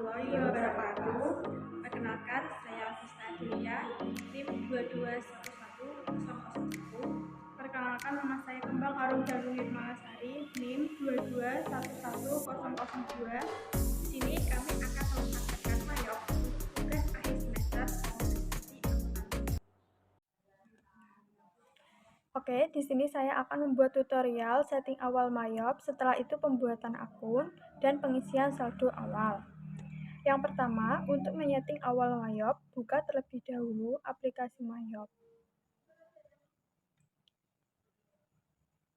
warahmatullahi wabarakatuh. Perkenalkan, saya Sista Delia, NIM 2211001. Perkenalkan, nama saya Kembang Arum Jagung Nirmalasari, NIM 2211002. Di sini kami akan mempraktekkan mayop tugas akhir semester kompetensi akuntansi. Oke, di sini saya akan membuat tutorial setting awal mayop, setelah itu pembuatan akun dan pengisian saldo awal. Yang pertama, untuk menyeting awal mayop, buka terlebih dahulu aplikasi mayop.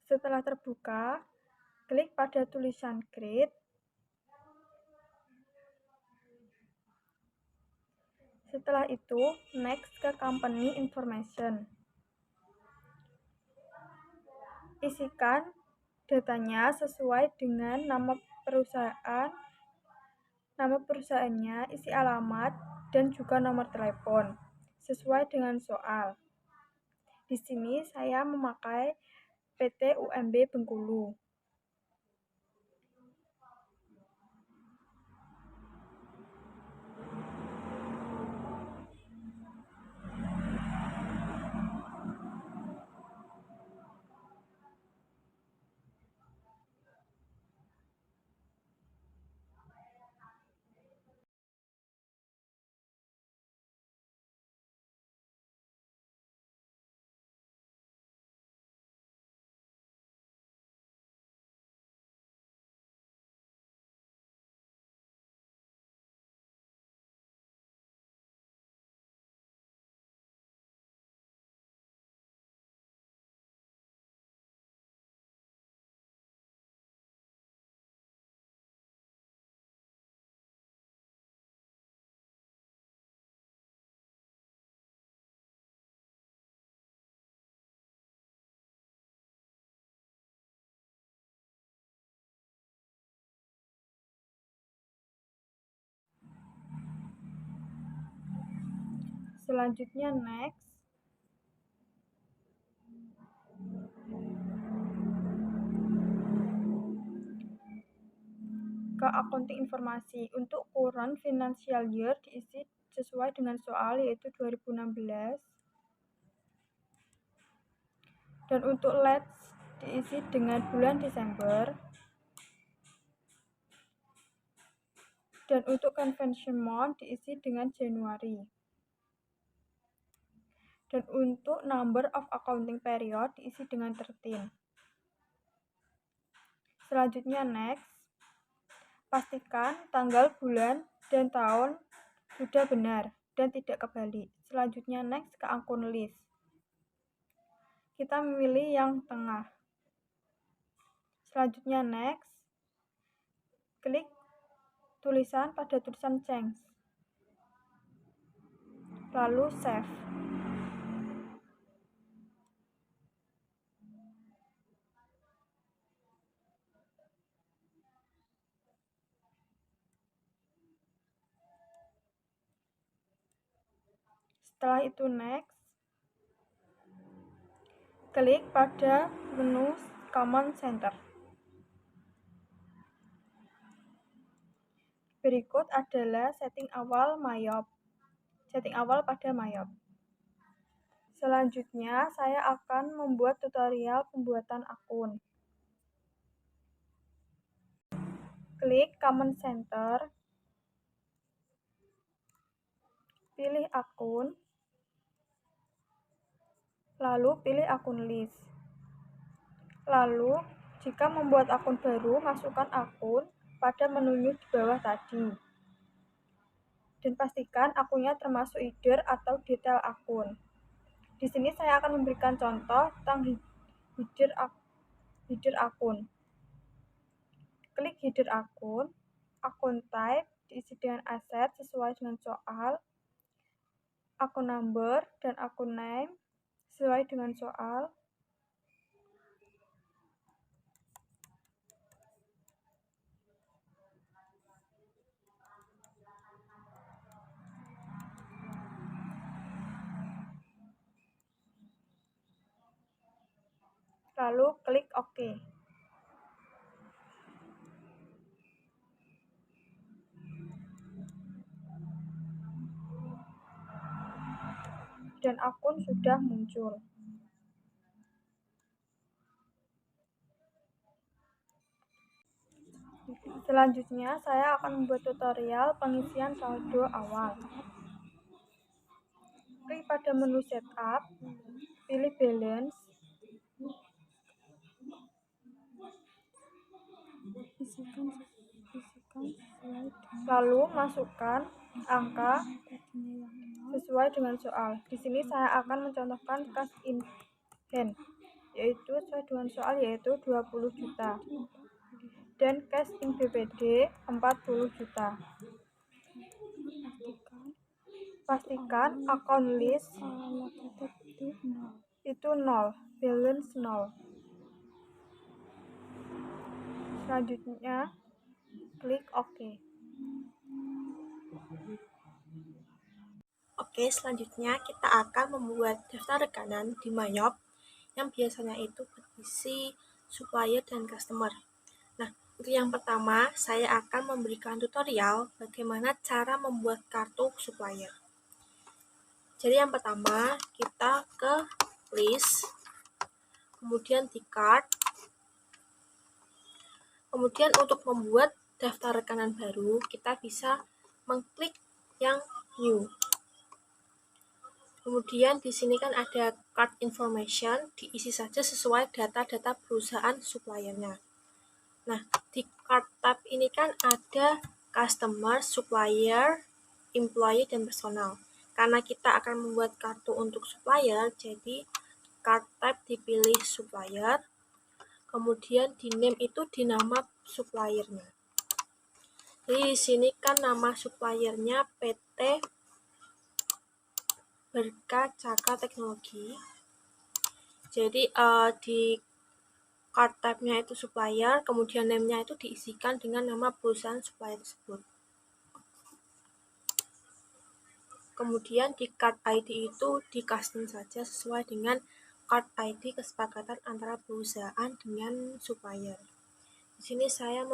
Setelah terbuka, klik pada tulisan create. Setelah itu, next ke company information. Isikan datanya sesuai dengan nama perusahaannya, isi alamat, dan juga nomor telepon, sesuai dengan soal. Di sini saya memakai PT UMB Bengkulu. Selanjutnya next. Ke accounting informasi. Untuk current financial year diisi sesuai dengan soal, yaitu 2016. Dan untuk let's diisi dengan bulan Desember. Dan untuk convention month diisi dengan Januari. Dan untuk number of accounting period diisi dengan 13. Selanjutnya next. Pastikan tanggal, bulan, dan tahun sudah benar dan tidak kebalik. Selanjutnya next ke akun list. Kita memilih yang tengah. Selanjutnya next. Klik tulisan pada tulisan change. Lalu save. Setelah itu next. Klik pada menu Command Center. Berikut adalah setting awal mayop. Setting awal pada mayop. Selanjutnya, saya akan membuat tutorial pembuatan akun. Klik Command Center. Pilih akun. Lalu pilih akun list. Lalu, jika membuat akun baru, masukkan akun pada menu di bawah tadi. Dan pastikan akunnya termasuk header atau detail akun. Di sini saya akan memberikan contoh tentang header akun. Klik header akun type diisi dengan aset sesuai dengan soal, akun number dan akun name sesuai dengan soal. Lalu klik OK. dan akun sudah muncul. Selanjutnya, saya akan membuat tutorial pengisian saldo awal. Klik pada menu setup, pilih balance, lalu masukkan angka sesuai dengan soal. Di sini saya akan mencontohkan cash in hand, yaitu sesuai dengan soal, yaitu 20 juta. Dan cash in BPD 40 juta. Pastikan account list itu 0, balance 0. Selanjutnya, klik OK. Oke, selanjutnya kita akan membuat daftar rekanan di Mayop yang biasanya itu berisi supplier dan customer. Nah, untuk yang pertama, saya akan memberikan tutorial bagaimana cara membuat kartu supplier. Jadi yang pertama, kita ke list, kemudian di card, kemudian untuk membuat daftar rekanan baru, kita bisa mengklik yang new. Kemudian di sini kan ada card information, diisi saja sesuai data-data perusahaan suppliernya. Nah, di card tab ini kan ada customer, supplier, employee, dan personal. Karena kita akan membuat kartu untuk supplier, jadi card tab dipilih supplier, kemudian di name itu di nama suppliernya. Jadi di sini kan nama suppliernya PT Berkah Cakra Teknologi. Jadi di card tab-nya itu supplier, kemudian name-nya itu diisikan dengan nama perusahaan supplier tersebut. Kemudian di card ID itu di custom saja sesuai dengan card ID kesepakatan antara perusahaan dengan supplier. Di sini saya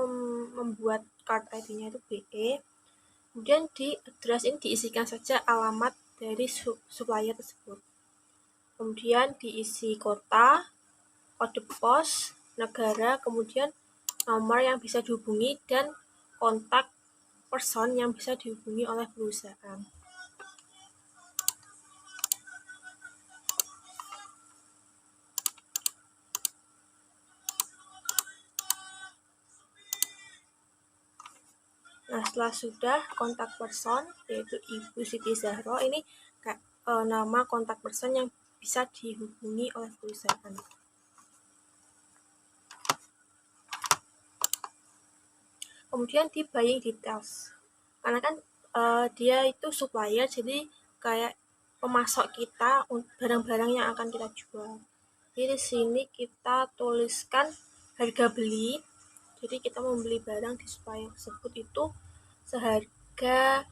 membuat card ID-nya itu BE. Kemudian di address ini diisikan saja alamat dari supplier tersebut. Kemudian diisi kota, kode pos, negara, kemudian nomor yang bisa dihubungi, dan kontak person yang bisa dihubungi oleh perusahaan. Nah, setelah sudah kontak person, yaitu Ibu Siti Zahro, ini nama kontak person yang bisa dihubungi oleh perusahaan. Kemudian di buying details, karena kan dia itu supplier, jadi kayak pemasok kita barang-barang yang akan kita jual. Jadi di sini kita tuliskan harga beli. Jadi kita membeli barang di supplier tersebut itu seharga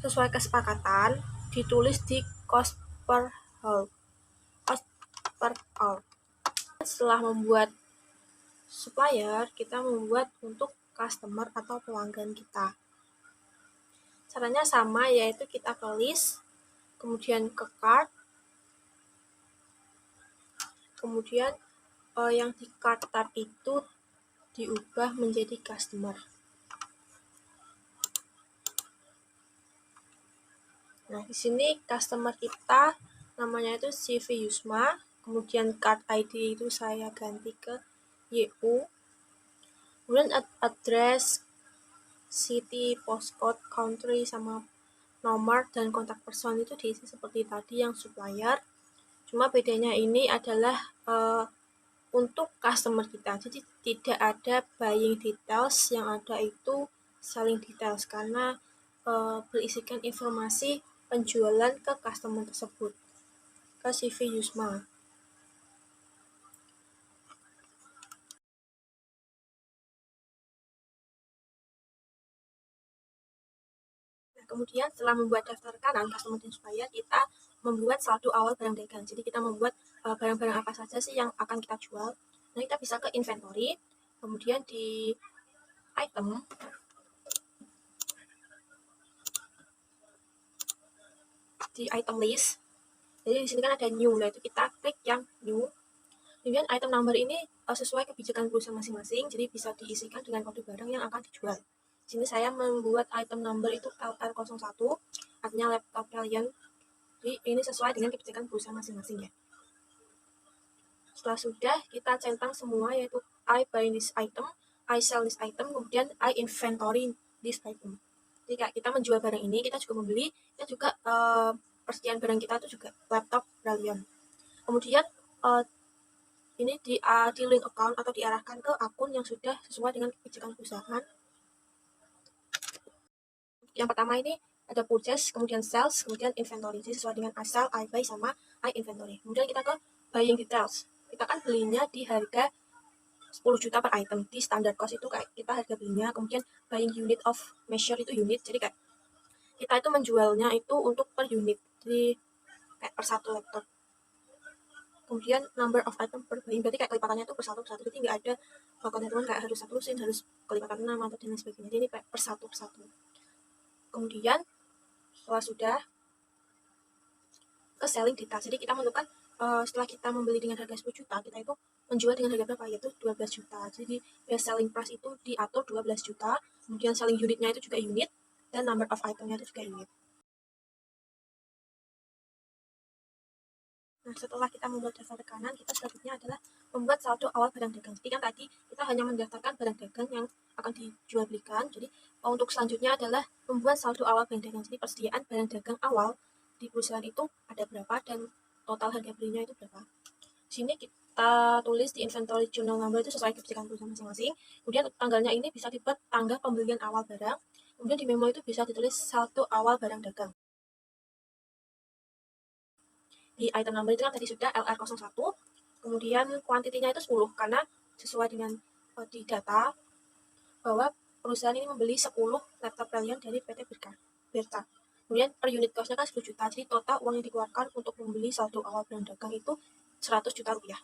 sesuai kesepakatan, ditulis di cost per hour. Setelah membuat supplier, kita membuat untuk customer atau pelanggan kita. Caranya sama, yaitu kita ke list, kemudian ke cart, kemudian yang di cart tab itu diubah menjadi customer. Nah, di sini customer kita namanya itu CV Yusma, kemudian card ID itu saya ganti ke YU, kemudian address, city, postcode, country, sama nomor dan kontak person itu diisi seperti tadi yang supplier. Cuma bedanya ini adalah untuk customer kita, jadi tidak ada buying details, yang ada itu selling details karena berisikan informasi penjualan ke customer tersebut, ke CV Yusma. Kemudian setelah membuat daftar rekanan customer dan supplier, kita membuat saldo awal barang dagang. Jadi kita membuat barang-barang apa saja sih yang akan kita jual. Nah, kita bisa ke inventory, kemudian di item list, Jadi di sini kan ada new, nah itu kita klik yang new. Kemudian item number ini sesuai kebijakan perusahaan masing-masing, jadi bisa diisikan dengan kode barang yang akan dijual. Di sini saya membuat item number itu LR01, artinya laptop kalian. Jadi ini sesuai dengan kebijakan perusahaan masing-masing ya. Setelah sudah, kita centang semua, yaitu I buy this item, I sell this item, kemudian I inventory this item. Jadi kayak kita menjual barang ini, kita juga membeli, kita juga persediaan barang kita itu juga laptop Brilliant. Kemudian ini di link account atau diarahkan ke akun yang sudah sesuai dengan kebijakan perusahaan. Yang pertama ini ada purchase, kemudian sales, kemudian inventory. Jadi sesuai dengan I sell, I buy, sama I inventory. Kemudian kita ke buying details. Kita kan belinya di harga 10 juta per item. Di standard cost itu kayak kita harga belinya, kemudian buying unit of measure itu unit. Jadi kayak kita itu menjualnya itu untuk per unit. Jadi kayak per satu laptop. Kemudian number of item per buying, berarti kayak kelipatannya itu per satu, jadi nggak ada teman kayak harus satu lusin, harus kelipatan 6 atau dan lain sebagainya. Jadi kayak per satu. Kemudian setelah sudah ke selling data, jadi kita menentukan setelah kita membeli dengan harga 10 juta, kita itu menjual dengan harga berapa, yaitu 12 juta. Jadi best selling price itu diatur 12 juta, kemudian selling unitnya itu juga unit, dan number of itemnya itu juga unit. Nah, setelah kita membuat daftar rekanan, kita selanjutnya adalah membuat saldo awal barang dagang. Jadi kan tadi kita hanya mendaftarkan barang dagang yang akan dijual belikan. Jadi untuk selanjutnya adalah membuat saldo awal barang dagang. Jadi persediaan barang dagang awal di perusahaan itu ada berapa dan total harga belinya itu berapa. Di sini kita tulis di inventory journal number itu sesuai kebijakan perusahaan masing-masing. Kemudian tanggalnya ini bisa dibuat tanggal pembelian awal barang. Kemudian di memo itu bisa ditulis saldo awal barang dagang. Di item number itu kan tadi sudah LR01, kemudian kuantitinya itu 10, karena sesuai dengan di data bahwa perusahaan ini membeli 10 laptop Brilliant dari PT Berta. Kemudian per unit cost-nya kan 10 juta, jadi total uang yang dikeluarkan untuk membeli saldo awal barang dagang itu 100 juta rupiah.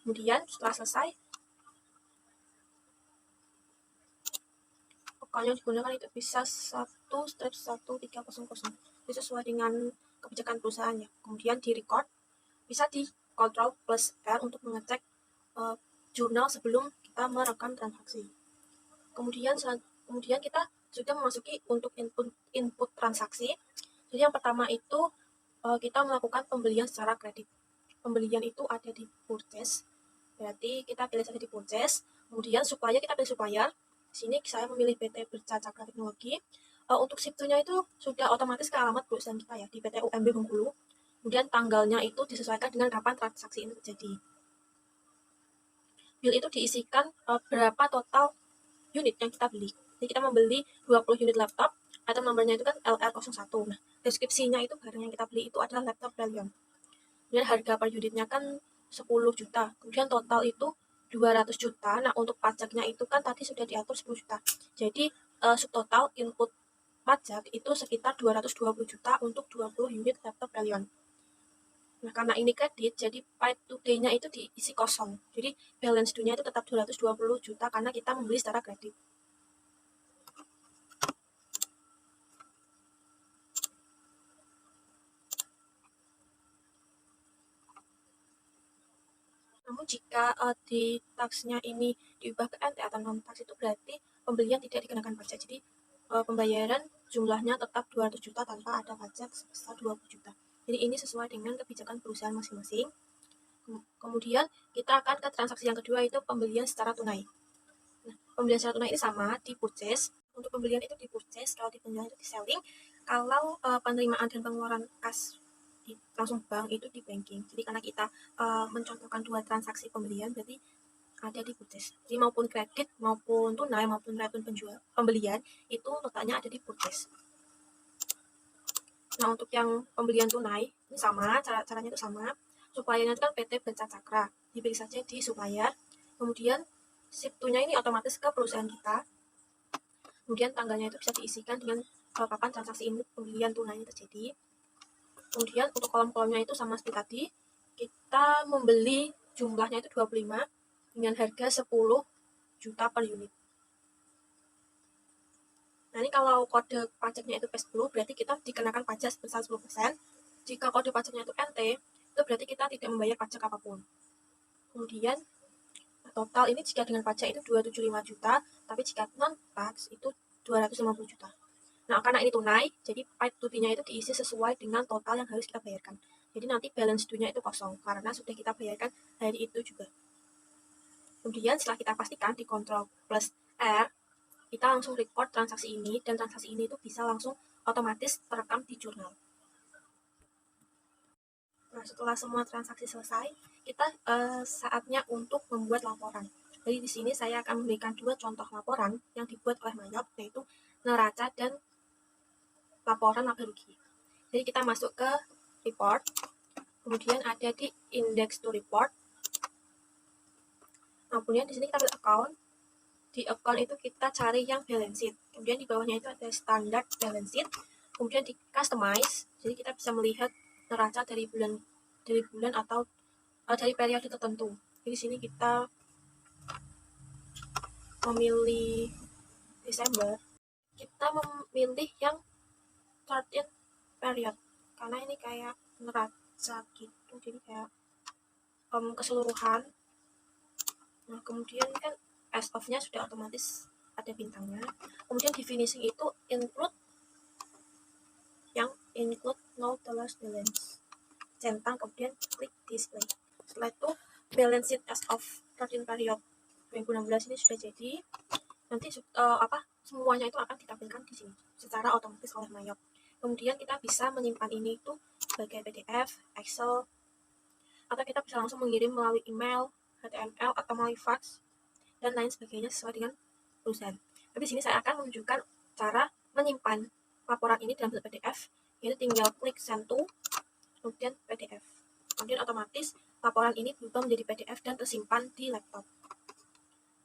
Kemudian setelah selesai, pokoknya digunakan itu bisa 1/1300. Itu sesuai dengan kebijakan perusahaan ya. Kemudian di record, bisa di Ctrl plus R untuk mengecek jurnal sebelum kita merekam transaksi. Kemudian kita sudah memasuki untuk input transaksi. Jadi yang pertama itu kita melakukan pembelian secara kredit. Pembelian itu ada di purchase, berarti kita pilih saja di purchase. Kemudian supplier, kita pilih supplier. Di sini saya memilih PT Berca Cakra Teknologi. Untuk SIP2-nya itu sudah otomatis ke alamat perusahaan kita ya, di PT UMB Bengkulu. Kemudian tanggalnya itu disesuaikan dengan kapan transaksi ini terjadi. Bill itu diisikan berapa total unit yang kita beli. Jadi kita membeli 20 unit laptop, item nomornya itu kan LR01. Nah, deskripsinya itu barang yang kita beli itu adalah laptop Brilliant. Kemudian harga per unitnya kan 10 juta. Kemudian total itu 200 juta. Nah, untuk pajaknya itu kan tadi sudah diatur 10 juta. Jadi subtotal input pajak itu sekitar 220 juta untuk 20 unit laptop Brilliant. Nah, karena ini kredit, jadi paid to day-nya itu diisi kosong. Jadi balance due-nya itu tetap 220 juta karena kita membeli secara kredit. Namun jika di taksnya ini diubah ke NT atau non tax, itu berarti pembelian tidak dikenakan pajak. Jadi pembayaran jumlahnya tetap 200 juta tanpa ada pajak sebesar 20 juta. Jadi ini sesuai dengan kebijakan perusahaan masing-masing. Kemudian kita akan ke transaksi yang kedua, itu pembelian secara tunai. Nah, pembelian secara tunai ini sama di purchase. Untuk pembelian itu di purchase, kalau di penjualan itu di selling. Kalau penerimaan dan pengeluaran kas langsung bank itu di banking. Jadi karena kita mencontohkan dua transaksi pembelian, berarti ada di purchase. Jadi maupun kredit, maupun tunai, maupun pembelian itu letaknya ada di purchase. Nah, untuk yang pembelian tunai ini sama, caranya itu sama. Suppliernya itu kan PT Berca Cakra, dipilih saja di supplier. Kemudian SIP2-nya ini otomatis ke perusahaan kita. Kemudian tanggalnya itu bisa diisikan dengan kapan transaksi ini pembelian tunai terjadi. Kemudian untuk kolom-kolomnya itu sama seperti tadi, kita membeli jumlahnya itu 25 dengan harga 10 juta per unit. Nah, ini kalau kode pajaknya itu P10, berarti kita dikenakan pajak sebesar 10%. Jika kode pajaknya itu NT, itu berarti kita tidak membayar pajak apapun. Kemudian total ini jika dengan pajak itu 275 juta, tapi jika non-tax itu 250 juta. Nah, karena ini tunai, jadi paid to nya itu diisi sesuai dengan total yang harus kita bayarkan. Jadi nanti balance due-nya itu kosong, karena sudah kita bayarkan hari itu juga. Kemudian setelah kita pastikan di kontrol plus R, kita langsung record transaksi ini, dan transaksi ini itu bisa langsung otomatis terekam di jurnal. Nah, setelah semua transaksi selesai, kita saatnya untuk membuat laporan. Jadi di sini saya akan memberikan dua contoh laporan yang dibuat oleh Mayop, yaitu neraca dan laporan laba rugi. Jadi kita masuk ke report, kemudian ada di index to report. Nah, kemudian di sini kita pilih account. Di account itu kita cari yang balance sheet. Kemudian di bawahnya itu ada standard balance sheet. Kemudian di customize. Jadi kita bisa melihat neraca dari bulan atau dari periode tertentu. Jadi di sini kita memilih Desember. Kita memilih yang 13 period karena ini kayak neraca gitu, jadi kayak keseluruhan. Nah, kemudian kan as of-nya sudah otomatis ada bintangnya. Kemudian di finishing itu include no dollars balance centang, kemudian klik display. Setelah itu balance sheet as of 13 period 2016 ini sudah jadi. Nanti semuanya itu akan ditampilkan di sini secara otomatis oleh Mayop. Kemudian kita bisa menyimpan ini itu sebagai PDF, Excel, atau kita bisa langsung mengirim melalui email, HTML, atau melalui fax, dan lain sebagainya sesuai dengan perusahaan. Tapi di sini saya akan menunjukkan cara menyimpan laporan ini dalam bentuk PDF, yaitu tinggal klik send to, kemudian PDF. Kemudian otomatis laporan ini berubah menjadi PDF dan tersimpan di laptop.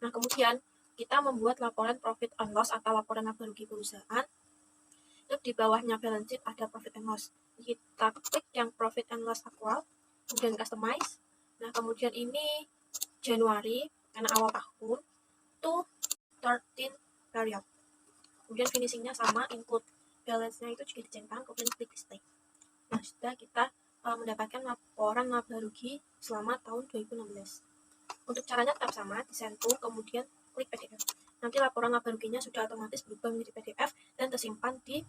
Nah, kemudian kita membuat laporan profit and loss atau laporan laba rugi perusahaan. Itu di bawahnya balance sheet ada profit and loss. Kita klik yang profit and loss aktual, kemudian customize. Nah, kemudian ini Januari, karena awal tahun, to 13 period. Kemudian finishingnya sama, include balance-nya itu juga dicentang, kemudian klik display. Nah, sudah kita mendapatkan laporan laba rugi selama tahun 2016. Untuk caranya tetap sama, di send to, kemudian klik PDF. Nanti laporan laba ruginya sudah otomatis berubah menjadi PDF dan tersimpan di